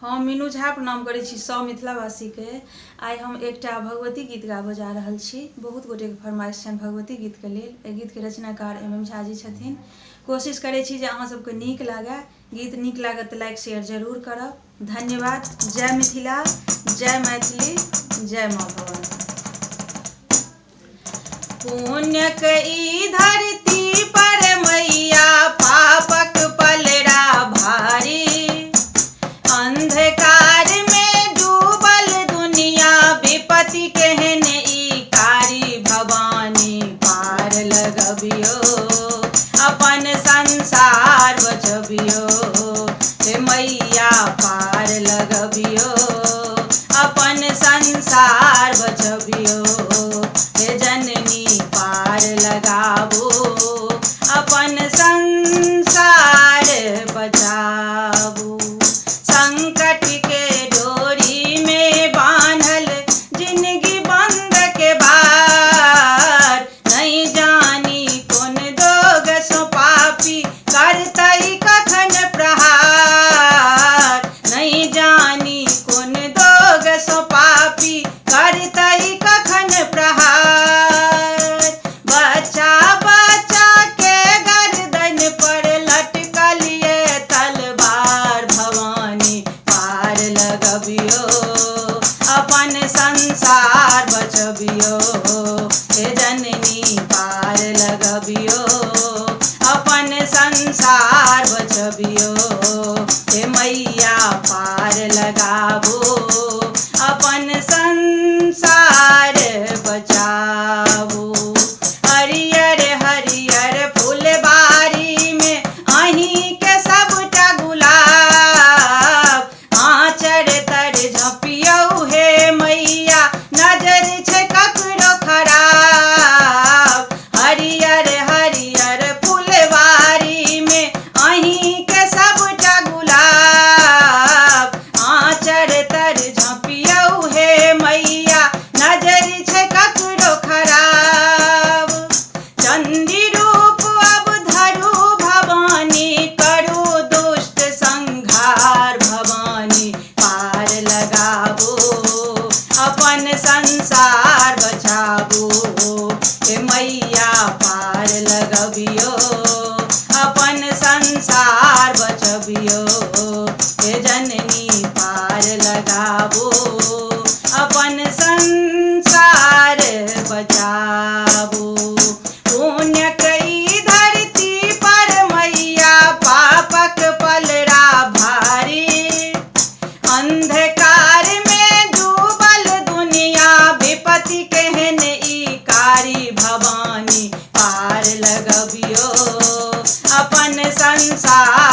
हम मीनू झा प्रणाम करै छी सब मिथिलावासी के। आइ हम एकटा भगवती गीत गाबऽ जा रहल छी। बहुत गोटे के फरमाइश छनि भगवती गीत के लेल। एहि गीत के रचनाकार MM झा जी छथिन। कोशिश करै छी जे अहाँ सबके नीक लागे। गीत नीक लागत तऽ लाइक शेयर जरूर करब। धन्यवाद। जय मिथिला, जय मैथिली, जय माँ भवानी। पुण्यक ई धरती पर मैया पापक पलड़ा भारी। अंधकार में डूबल दुनिया विपत्ति केहन ई कारी। भवानी पार लगबियो अपन संसार बचबियो। हे मैया पार लगबियो अपन संसार बचबियो। हे जननी पार लगाबो अपन संसार बचाबो। संकट के डोरी में बांधल जिंदगी बंद के बार। नहीं जानी कौन दोग सो पापी करतई कखन प्रहार। नहीं जानी कौन दोग सो पापी करतई कखन प्रहार। बच्चा बच्चा के गर्दन पर लटकल ये तलवार। भवानी पार लगबियो अपन संसार बचबियो। हे जननी पार लगबियो अपन संसार बचबियो। हे मैया पार लगाबो अपन संसार बचाबो। हरियर हरियर फुलबारी में अहीं के सबटा गुलाब। आँचर तर झपियौ हे मैया नजर छै ककरो खराब। हरियर हरियर फुलबारी में अहीं के सबटा गुलाब। आँचर तर झपियौ हे मैया नजर छै ककरो खराब। चंडी रूप अब धरू भवानी करू दुष्ट संहार। भवानी पार लगाबो अपन संसार बचाबो। हे मैया पार लगबियो अपन संसार बचबियो। हे जननी पार लगाबो अपन संसार बचाबो। पुण्यक ई धरती पर मैया पापक पलड़ा भारी। अंधकार में डूबल दुनिया विपत्ति केहन ई कारी। भवानी पार लगबियो अपन संसार